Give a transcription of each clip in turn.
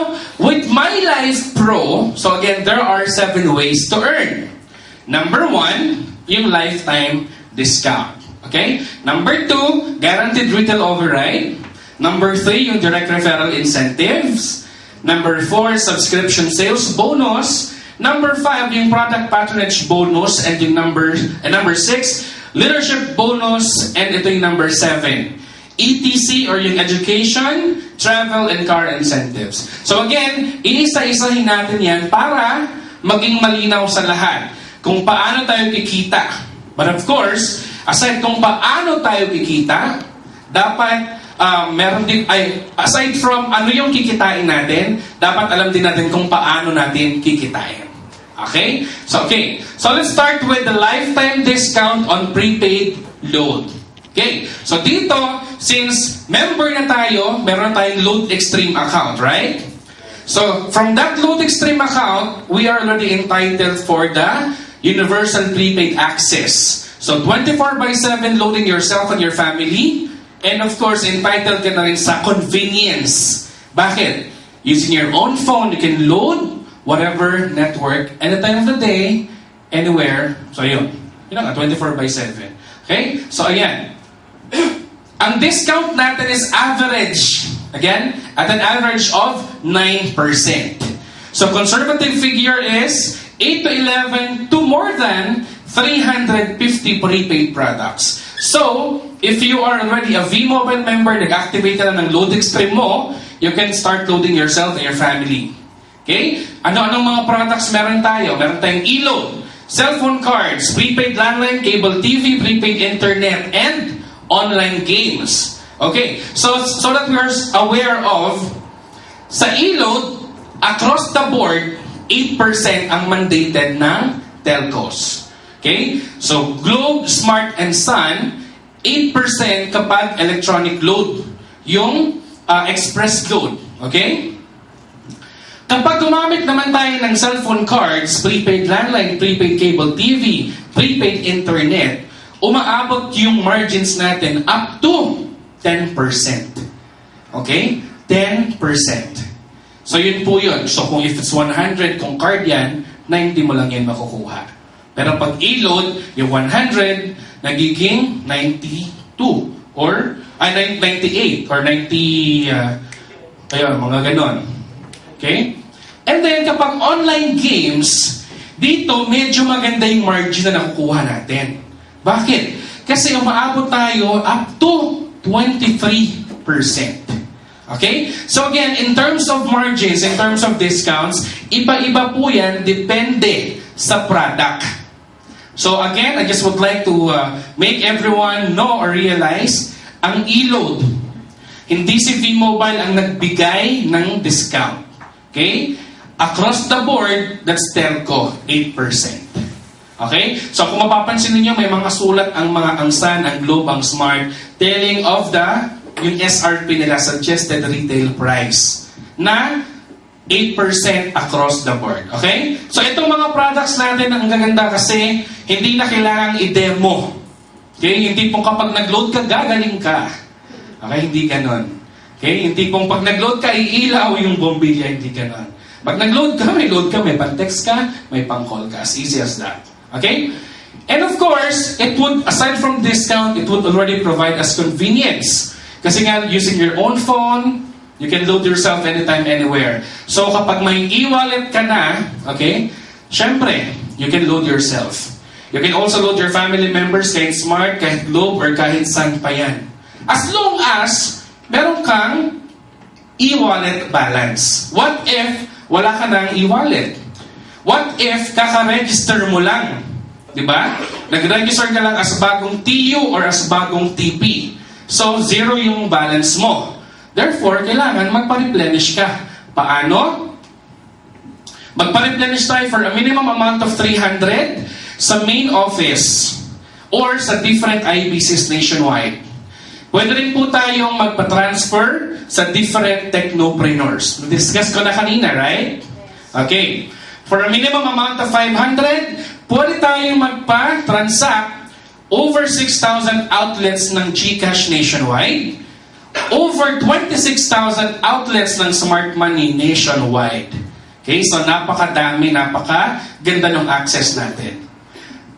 Now, with My Life Pro, so again, there are 7 ways to earn. Number 1, yung lifetime discount. Okay? Number 2, guaranteed retail override. Number 3, yung direct referral incentives. Number 4, subscription sales bonus. Number 5, yung product patronage bonus. And yung number 6, leadership bonus. And ito yung number 7. ETC or yung education, travel, and car incentives. So again, iisa-isahin natin yan para maging malinaw sa lahat kung paano tayo kikita. But of course, aside kung paano tayo kikita, dapat meron din, aside from ano yung kikitain natin, dapat alam din natin kung paano natin kikitain. Okay? So let's start with the lifetime discount on prepaid load. Okay, so dito, since member na tayo, meron tayong Load Extreme account, right? So, from that Load Extreme account, we are already entitled for the Universal Prepaid Access. So, 24/7 loading yourself and your family, and of course, entitled ka na rin sa convenience. Bakit? Using your own phone, you can load whatever network, any time of the day, anywhere. So, yun. Yun nga, 24/7. Okay? So, ayan. Ang discount natin is average. Again, at an average of 9%. So conservative figure is 8 to 11 to more than 350 prepaid products. So, if you are already a V-Mobile member, nag-activate ka na ng Load Extreme mo, you can start loading yourself and your family. Okay? Ano-anong mga products meron tayo? Meron tayong e-load, cellphone cards, prepaid landline, cable TV, prepaid internet, and online games. Okay, so that we are aware of, sa e-load, across the board, 8% ang mandated ng telcos. Okay, so Globe, Smart, and Sun, 8% kapag electronic load, yung express load. Okay? Kapag gumamit naman tayo ng cellphone cards, prepaid landline, prepaid cable TV, prepaid internet, umaabot yung margins natin up to 10%. Okay? 10%. So yun po yun. So kung if it's 100, kung card yan, 90 mo lang yan makukuha. Pero pag e-load, yung 100, nagiging 92 or 98 or 90, ayun, mga ganon. Okay? And then kapag online games, dito medyo maganda yung margin na nakukuha natin. Bakit? Kasi umaabot tayo up to 23%. Okay? So again, in terms of margins, in terms of discounts, iba-iba po yan, depende sa product. So again, I just would like to make everyone know or realize, ang e-load, hindi si V-Mobile ang nagbigay ng discount. Okay? Across the board, that's telco, 8%. Okay? So kung mapapansin niyo may mga sulat ang mga Sun, ang Globe, ang Smart, telling of yung SRP nila, suggested retail price, na 8% across the board. Okay? So itong mga products natin, ang gaganda kasi, hindi na kailangang i-demo. Okay? Hindi pong kapag nag-load ka, gagaling ka. Okay? Hindi ganon. Okay? Hindi pong pag nag-load ka, iilaw yung bombilya, hindi ganon. Pag nag-load ka, may pang-text ka, may pang-call ka. As easy as that. Okay? And of course, it would, aside from discount, it would already provide us convenience. Kasi nga, using your own phone, you can load yourself anytime, anywhere. So kapag may e-wallet ka na, okay, syempre, you can load yourself. You can also load your family members kahit Smart, kahit Globe, or kahit Sun pa yan. As long as meron kang e-wallet balance. What if wala ka ng e-wallet? What if kaka-register mo lang? Diba? Nag-register ka lang as bagong TU or as bagong TP. So, zero yung balance mo. Therefore, kailangan magpa-replenish ka. Paano? Magpa-replenish tayo for a minimum amount of 300 sa main office or sa different IBCs nationwide. Pwede rin po tayong magpa-transfer sa different technopreneurs. Discuss ko na kanina, right? Okay. For a minimum amount of 500, pwede tayong magpa-transact over 6,000 outlets ng GCash nationwide. over 26,000 outlets ng smart money nationwide. Okay, so napakadami, napakaganda ng access natin.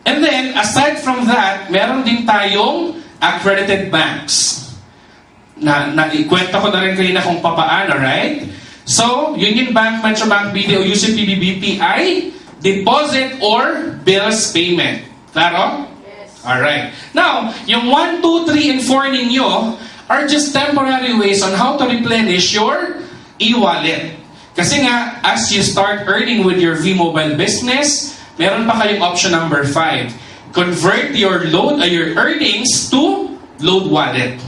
And then, aside from that, meron din tayong accredited banks. Ikwenta ko na rin kanina kung papaano, right? So, Union Bank, Metro Bank, BDO, UCPB, BPI, deposit or bills payment. Klaro? Yes. Alright. Now, yung 1, 2, 3, and 4 ninyo are just temporary ways on how to replenish your e-wallet. Kasi nga, as you start earning with your V-Mobile business, meron pa kayong option number 5. Convert your earnings to load wallet.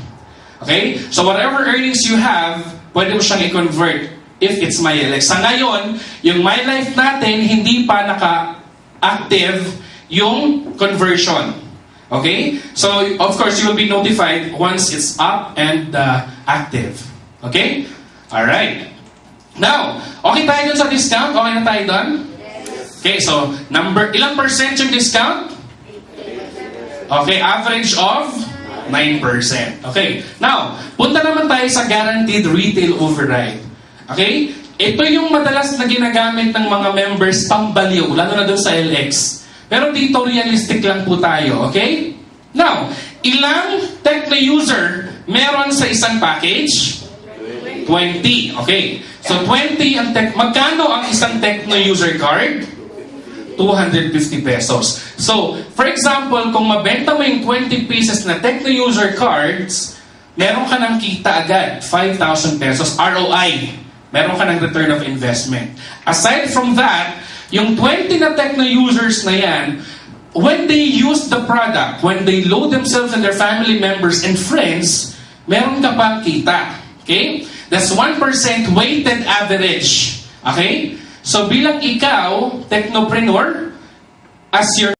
Okay? So whatever earnings you have, pwede mo siyang i-convert if it's MyLX. Sa ngayon, yung MyLife natin, hindi pa naka-active yung conversion. Okay? So, of course, you will be notified once it's up and active. Okay? Alright. Now, okay tayo dun sa discount? Okay na tayo dun? Yes. Okay, so, ilang percent yung discount? 8%. Okay, average of 9%. Okay, now, punta naman tayo sa guaranteed retail override. Okay? Ito yung madalas na ginagamit ng mga members pambaliw, lalo na dun sa LX. Pero dito, realistic lang po tayo, okay? Now, ilang Tecno user meron sa isang package? 20, okay. So, 20 ang magkano ang isang Tecno user card? 250 pesos. So, for example, kung mabenta mo yung 20 pieces na Tecno user cards, meron ka ng kita agad, 5,000 pesos, ROI. Meron ka ng return of investment. Aside from that, yung 20 na Tecno users na yan, when they use the product, when they load themselves and their family members and friends, meron ka pang kita. Okay? That's 1% weighted average. Okay? So bilang ikaw, Technopreneur, as your